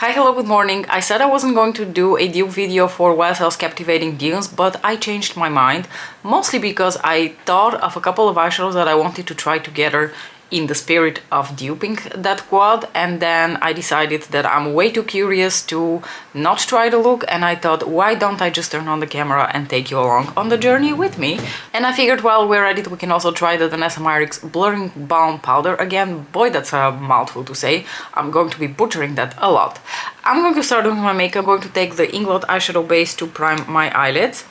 Hi, hello, good morning. I said I wasn't going to do a dupe video for YSL's Captivating Dunes, but I changed my mind, mostly because I thought of a couple of eyeshadows that I wanted to try together in the spirit of duping that quad, and then I decided that I'm way too curious to not try the look, and I thought, why don't I just turn on the camera and take you along on the journey with me? And I figured while we're at it, we can also try the Vanessa Myricks Blurring Balm Powder again. Boy, that's a mouthful to say. I'm going to be butchering that a lot. I'm going to start doing my makeup. I'm going to take the Inglot eyeshadow base to prime my eyelids.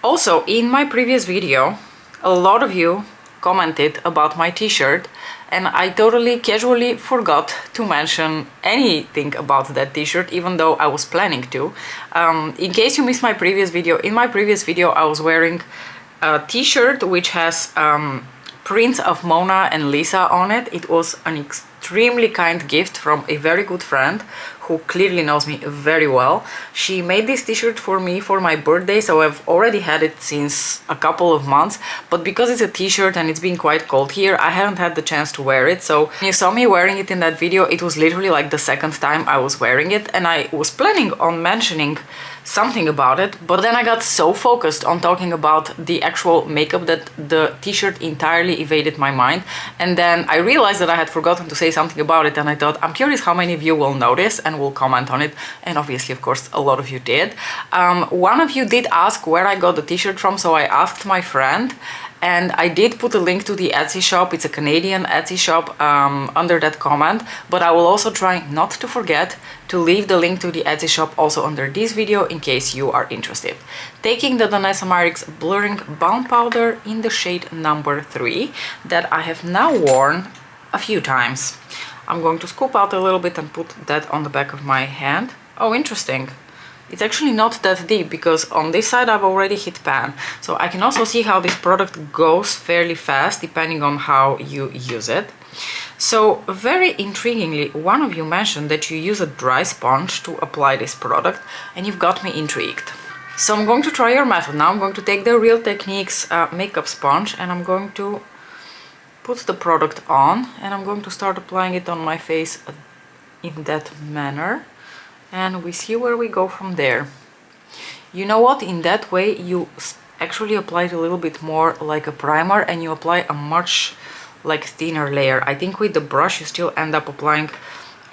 Also, in my previous video, a lot of you commented about my t-shirt, and I totally casually forgot to mention anything about that t-shirt, even though I was planning to. In case you missed my previous video, in my previous video I was wearing a t-shirt which has prints of Mona and Lisa on it. It was an extremely kind gift from a very good friend who clearly knows me very well. She made this t-shirt for me for my birthday, so I've already had it since a couple of months, but because it's a t-shirt and it's been quite cold here, I haven't had the chance to wear it. So when you saw me wearing it in that video, it was literally like the second time I was wearing it, and I was planning on mentioning something about it, but then I got so focused on talking about the actual makeup that the t-shirt entirely evaded my mind, and then I realized that I had forgotten to say something about it, and I thought, I'm curious how many of you will notice and will comment on it, and obviously, of course, a lot of you did. One of you did ask where I got the t-shirt from, so I asked my friend, and I did put a link to the Etsy shop. It's a Canadian Etsy shop under that comment, but I will also try not to forget to leave the link to the Etsy shop also under this video in case you are interested. Taking the Vanessa Myricks Blurring Balm Powder in the shade number 3 that I have now worn a few times. I'm going to scoop out a little bit and put that on the back of my hand. Oh, interesting. It's actually not that deep because on this side I've already hit pan. So I can also see how this product goes fairly fast depending on how you use it. So very intriguingly, one of you mentioned that you use a dry sponge to apply this product, and you've got me intrigued. So I'm going to try your method. Now I'm going to take the Real Techniques makeup sponge, and I'm going to put the product on, and I'm going to start applying it on my face in that manner. And we see where we go from there. You know what? In that way you actually apply it a little bit more like a primer, and you apply a much thinner layer. I think with the brush you still end up applying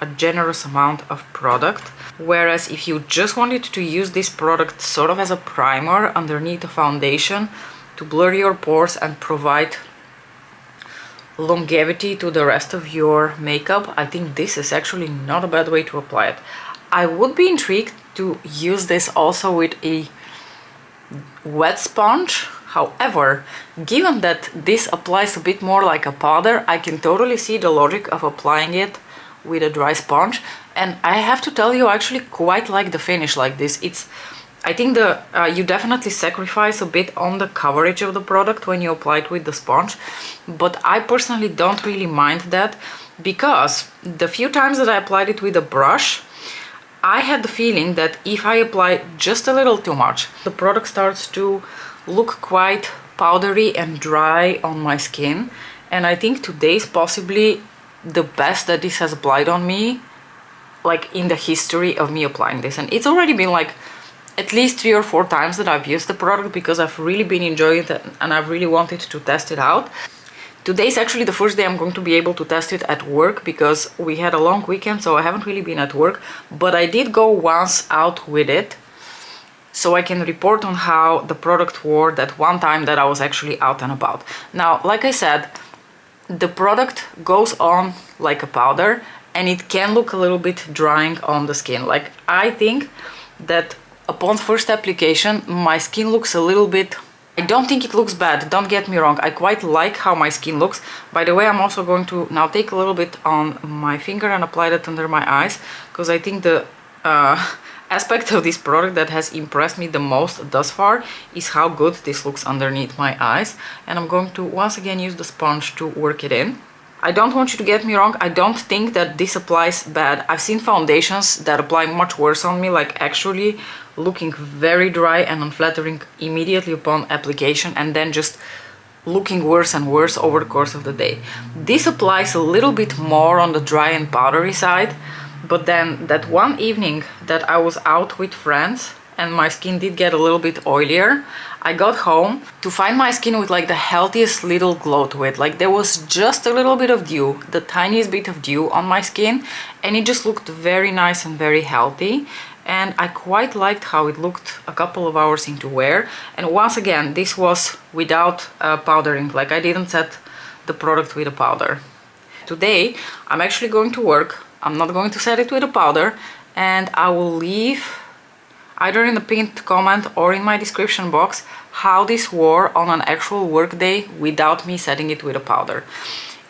a generous amount of product, whereas if you just wanted to use this product sort of as a primer underneath the foundation to blur your pores and provide longevity to the rest of your makeup, I think this is actually not a bad way to apply it. I would be intrigued to use this also with a wet sponge. However, given that this applies a bit more like a powder, I can totally see the logic of applying it with a dry sponge. And I have to tell you, I actually quite like the finish like this. I think you definitely sacrifice a bit on the coverage of the product when you apply it with the sponge, but I personally don't really mind that, because the few times that I applied it with a brush, I had the feeling that if I apply just a little too much, the product starts to look quite powdery and dry on my skin. And I think today is possibly the best that this has applied on me, like in the history of me applying this. And it's already been like at least 3 or 4 times that I've used the product because I've really been enjoying it and I've really wanted to test it out. Today is actually the first day I'm going to be able to test it at work because we had a long weekend, so I haven't really been at work, but I did go once out with it, so I can report on how the product wore that one time that I was actually out and about. Now, like I said, the product goes on like a powder, and it can look a little bit drying on the skin. Like, I think that upon first application, my skin looks a little bit... I don't think it looks bad, don't get me wrong, I quite like how my skin looks. By the way, I'm also going to now take a little bit on my finger and apply that under my eyes, because I think the aspect of this product that has impressed me the most thus far is how good this looks underneath my eyes. And I'm going to once again use the sponge to work it in. I don't want you to get me wrong, I don't think that this applies bad. I've seen foundations that apply much worse on me, like actually looking very dry and unflattering immediately upon application, and then just looking worse and worse over the course of the day. This applies a little bit more on the dry and powdery side, But then that one evening that I was out with friends and my skin did get a little bit oilier, I got home to find my skin with like the healthiest little glow to it. Like there was just a little bit of dew, the tiniest bit of dew on my skin, and it just looked very nice and very healthy. And I quite liked how it looked a couple of hours into wear. And once again, this was without powdering, like I didn't set the product with a powder. Today, I'm actually going to work. I'm not going to set it with a powder, and I will leave either in the pinned comment or in my description box how this wore on an actual work day without me setting it with a powder.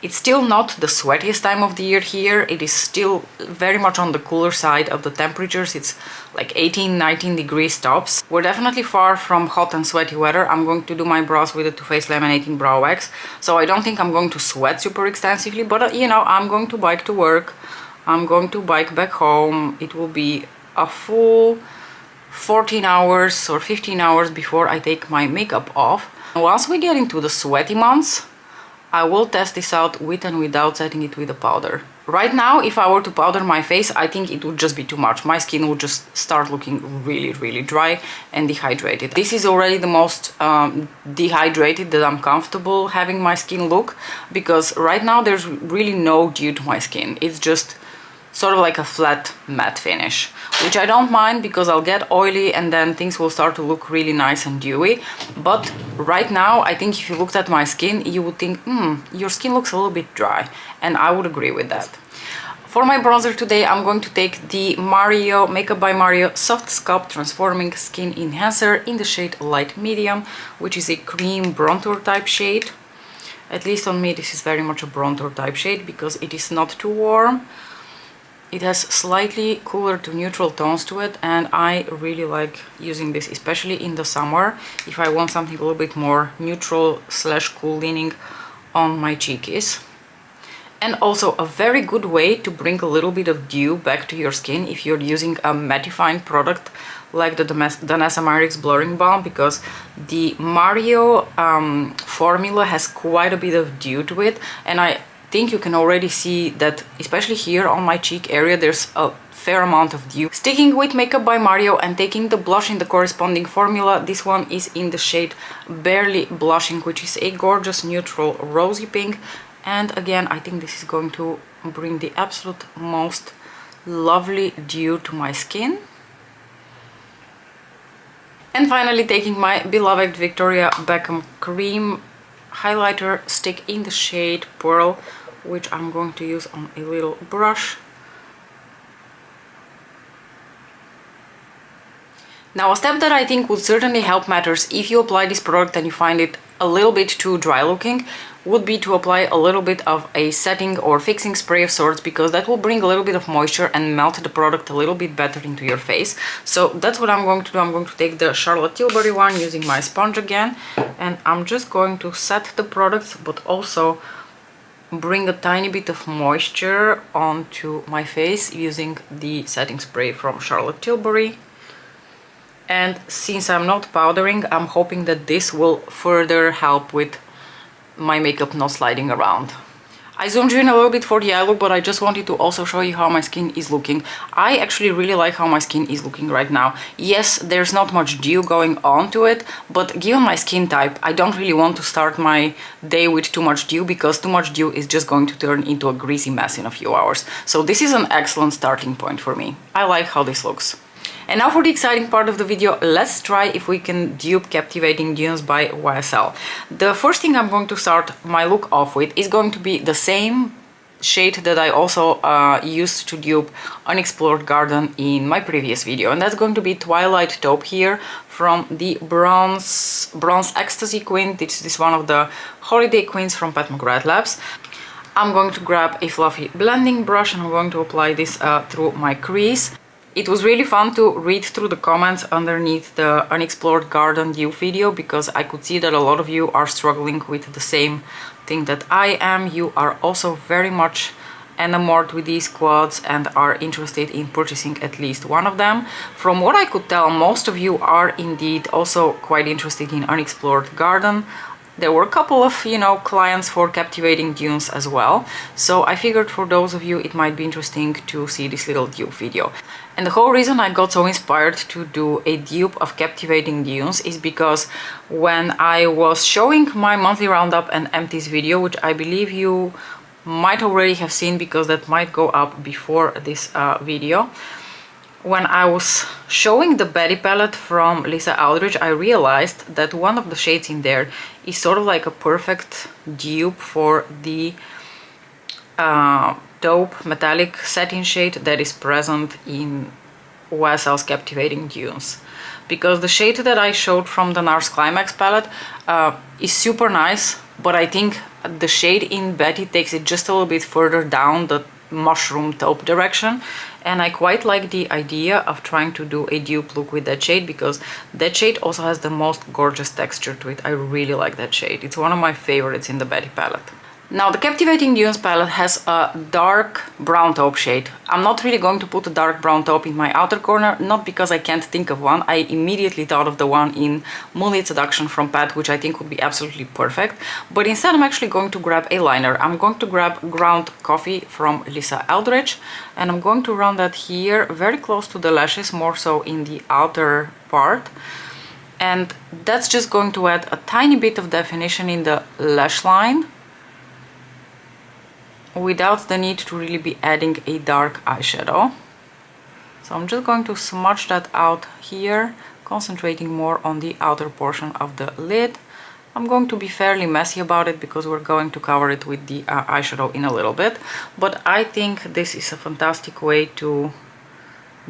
It's still not the sweatiest time of the year here. It is still very much on the cooler side of the temperatures. It's like 18-19 degrees tops. We're definitely far from hot and sweaty weather. I'm going to do my brows with the Too Faced Laminating Brow Wax, so I don't think I'm going to sweat super extensively, but you know, I'm going to bike to work. I'm going to bike back home. It will be a full 14 hours or 15 hours before I take my makeup off. Once we get into the sweaty months, I will test this out with and without setting it with a powder. Right now, if I were to powder my face, I think it would just be too much. My skin would just start looking really dry and dehydrated. This is already the most dehydrated that I'm comfortable having my skin look, because right now there's really no dew to my skin. It's just sort of like a flat matte finish, which I don't mind because I'll get oily and then things will start to look really nice and dewy. But right now, I think if you looked at my skin, you would think, your skin looks a little bit dry, and I would agree with that. For my bronzer today, I'm going to take the Mario Makeup by Mario Soft Sculpt Transforming Skin Enhancer in the shade Light Medium, which is a cream bronzer type shade. At least on me, this is very much a bronzer type shade because it is not too warm. It has slightly cooler to neutral tones to it, and I really like using this, especially in the summer, if I want something a little bit more neutral slash cool leaning on my cheekies. And also a very good way to bring a little bit of dew back to your skin if you're using a mattifying product like the Danessa Myricks Blurring Balm, because the Mario formula has quite a bit of dew to it, and I think you can already see that, especially here on my cheek area, there's a fair amount of dew. Sticking with Makeup by Mario and taking the blush in the corresponding formula, this one is in the shade Barely Blushing, which is a gorgeous neutral rosy pink. And again, I think this is going to bring the absolute most lovely dew to my skin. And finally, taking my beloved Victoria Beckham Cream highlighter stick in the shade Pearl, which I'm going to use on a little brush. Now, a step that I think would certainly help matters if you apply this product and you find it a little bit too dry looking would be to apply a little bit of a setting or fixing spray of sorts, because that will bring a little bit of moisture and melt the product a little bit better into your face. So that's what I'm going to do. I'm going to take the Charlotte Tilbury one using my sponge again, and I'm just going to set the products but also bring a tiny bit of moisture onto my face using the setting spray from Charlotte Tilbury. And since I'm not powdering, I'm hoping that this will further help with my makeup not sliding around. I zoomed you in a little bit for the eye look, but I just wanted to also show you how my skin is looking. I actually really like how my skin is looking right now. Yes, there's not much dew going on to it, but given my skin type, I don't really want to start my day with too much dew, because too much dew is just going to turn into a greasy mess in a few hours. So this is an excellent starting point for me. I like how this looks. And now for the exciting part of the video, let's try if we can dupe Captivating Dunes by YSL. The first thing I'm going to start my look off with is going to be the same shade that I also used to dupe Unexplored Garden in my previous video, and that's going to be Twilight Taupe here from the Bronze Ecstasy Queen. This is one of the holiday queens from Pat McGrath Labs. I'm going to grab a fluffy blending brush and I'm going to apply this through my crease. It was really fun to read through the comments underneath the Unexplored Garden dupe video, because I could see that a lot of you are struggling with the same thing that I am. You are also very much enamored with these quads and are interested in purchasing at least one of them. From what I could tell, most of you are indeed also quite interested in Unexplored Garden. there were a couple of, you know, clients for Captivating Dunes as well. So I figured for those of you it might be interesting to see this little dupe video. And the whole reason I got so inspired to do a dupe of Captivating Dunes is because when I was showing my monthly roundup and empties video, which I believe you might already have seen because that might go up before this video, when I was showing the Betty palette from Lisa Aldrich, I realized that one of the shades in there is sort of like a perfect dupe for the taupe metallic satin shade that is present in YSL's Captivating Dunes. Because the shade that I showed from the NARS Climax palette is super nice, but I think the shade in Betty takes it just a little bit further down the mushroom taupe direction, and I quite like the idea of trying to do a dupe look with that shade because that shade also has the most gorgeous texture to it. I really like that shade. It's one of my favorites in the Betty palette. Now the Captivating Dunes palette has a dark brown taupe shade. I'm not really going to put a dark brown taupe in my outer corner, not because I can't think of one. I immediately thought of the one in Moonlit Seduction from Pat, which I think would be absolutely perfect. But instead I'm actually going to grab a liner. I'm going to grab Ground Coffee from Lisa Aldrich, and I'm going to run that here very close to the lashes, more so in the outer part. And that's just going to add a tiny bit of definition in the lash line, without the need to really be adding a dark eyeshadow. So I'm just going to smudge that out here, concentrating more on the outer portion of the lid. I'm going to be fairly messy about it because we're going to cover it with the eyeshadow in a little bit, but I think this is a fantastic way to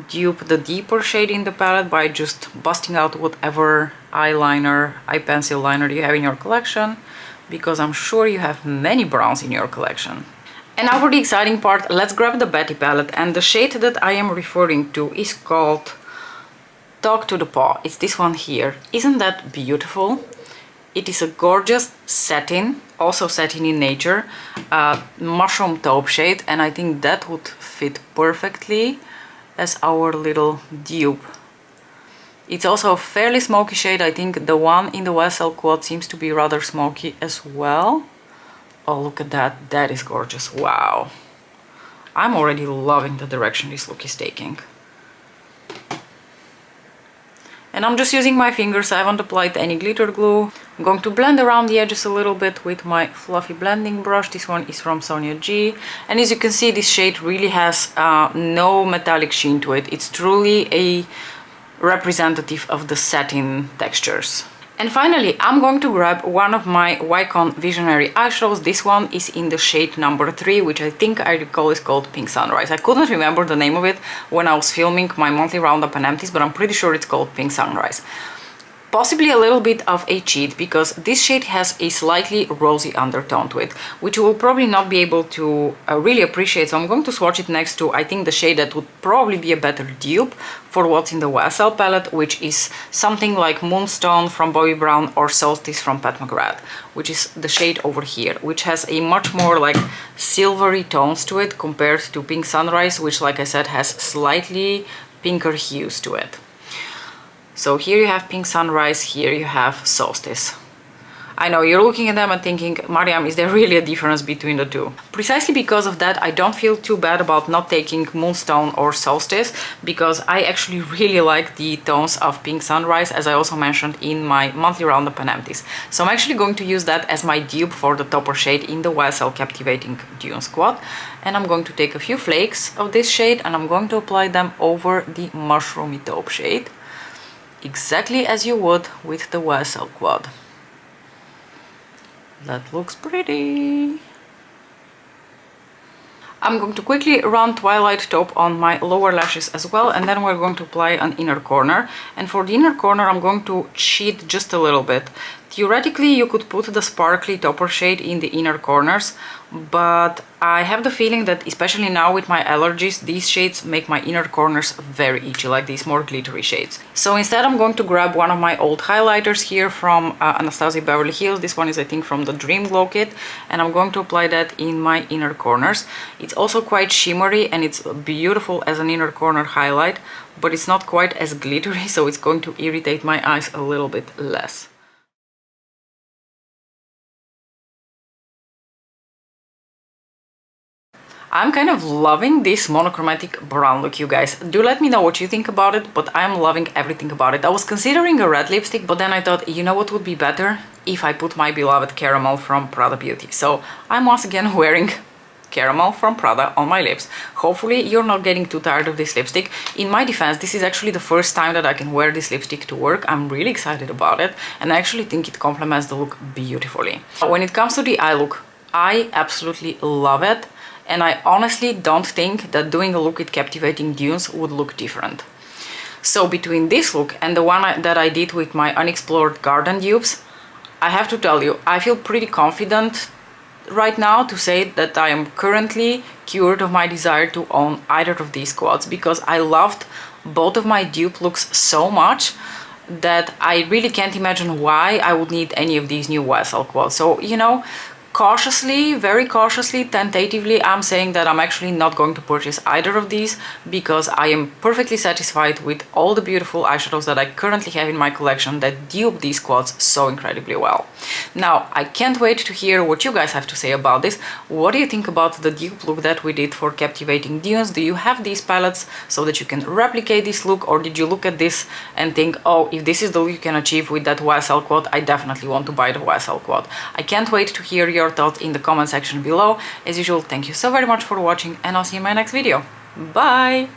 dupe the deeper shade in the palette by just busting out whatever eyeliner, eye pencil liner you have in your collection, because I'm sure you have many browns in your collection. And now for the exciting part, let's grab the Betty palette, and the shade that I am referring to is called Talk to the Paw. It's this one here. Isn't that beautiful? It is a gorgeous satin, also satin in nature, mushroom taupe shade, and I think that would fit perfectly as our little dupe. It's also a fairly smoky shade. I think the one in the YSL quad seems to be rather smoky as well. Oh, look at that. That is gorgeous. Wow. I'm already loving the direction this look is taking. And I'm just using my fingers. I haven't applied any glitter glue. I'm going to blend around the edges a little bit with my fluffy blending brush. This one is from Sonia G. And as you can see, this shade really has no metallic sheen to it. It's truly a representative of the satin textures. And finally, I'm going to grab one of my Wycon Visionary eyeshadows. This one is in the shade number 3, which I think I recall is called Pink Sunrise. I couldn't remember the name of it when I was filming my monthly roundup and empties, but I'm pretty sure it's called Pink Sunrise. Possibly a little bit of a cheat, because this shade has a slightly rosy undertone to it, which you will probably not be able to really appreciate. So I'm going to swatch it next to, I think, the shade that would probably be a better dupe for what's in the YSL palette, which is something like Moonstone from Bobbi Brown or Solstice from Pat McGrath, which is the shade over here, which has a much more like silvery tones to it compared to Pink Sunrise, which, like I said, has slightly pinker hues to it. So here you have Pink Sunrise, here you have Solstice. I know you're looking at them and thinking, Mariam, is there really a difference between the two? Precisely because of that, I don't feel too bad about not taking Moonstone or Solstice, because I actually really like the tones of Pink Sunrise, as I also mentioned in my monthly roundup and empties. So I'm actually going to use that as my dupe for the topper shade in the YSL Captivating Dunes quad. And I'm going to take a few flakes of this shade and I'm going to apply them over the mushroomy taupe shade, exactly as you would with the YSL quad. That looks pretty. I'm going to quickly run Twilight Taupe on my lower lashes as well, and then we're going to apply an inner corner. And for the inner corner, I'm going to cheat just a little bit. Theoretically, you could put the sparkly topper shade in the inner corners, but I have the feeling that, especially now with my allergies, these shades make my inner corners very itchy, like these more glittery shades. So instead, I'm going to grab one of my old highlighters here from Anastasia Beverly Hills. This one is, I think, from the Dream Glow kit, and I'm going to apply that in my inner corners. It's also quite shimmery and it's beautiful as an inner corner highlight, but it's not quite as glittery, so it's going to irritate my eyes a little bit less. I'm kind of loving this monochromatic brown look, you guys. Do let me know what you think about it, but I'm loving everything about it. I was considering a red lipstick, but then I thought, you know what would be better? If I put my beloved Caramel from Prada Beauty. So I'm once again wearing Caramel from Prada on my lips. Hopefully you're not getting too tired of this lipstick. In my defense, this is actually the first time that I can wear this lipstick to work. I'm really excited about it, and I actually think it complements the look beautifully. When it comes to the eye look, I absolutely love it, and I honestly don't think that doing a look with Captivating Dunes would look different. So between this look and the one that I did with my Unexplored Garden dupes, I have to tell you, I feel pretty confident right now to say that I am currently cured of my desire to own either of these quads, because I loved both of my dupe looks so much that I really can't imagine why I would need any of these new YSL quads. So, you know, cautiously, very cautiously, tentatively, I'm saying that I'm actually not going to purchase either of these, because I am perfectly satisfied with all the beautiful eyeshadows that I currently have in my collection that dupe these quads so incredibly well. Now, I can't wait to hear what you guys have to say about this. What do you think about the dupe look that we did for Captivating Dunes? Do you have these palettes so that you can replicate this look, or did you look at this and think, oh, if this is the look you can achieve with that YSL quad, I definitely want to buy the YSL quad? I can't wait to hear your thoughts in the comment section below. As usual, thank you so very much for watching, and I'll see you in my next video. Bye!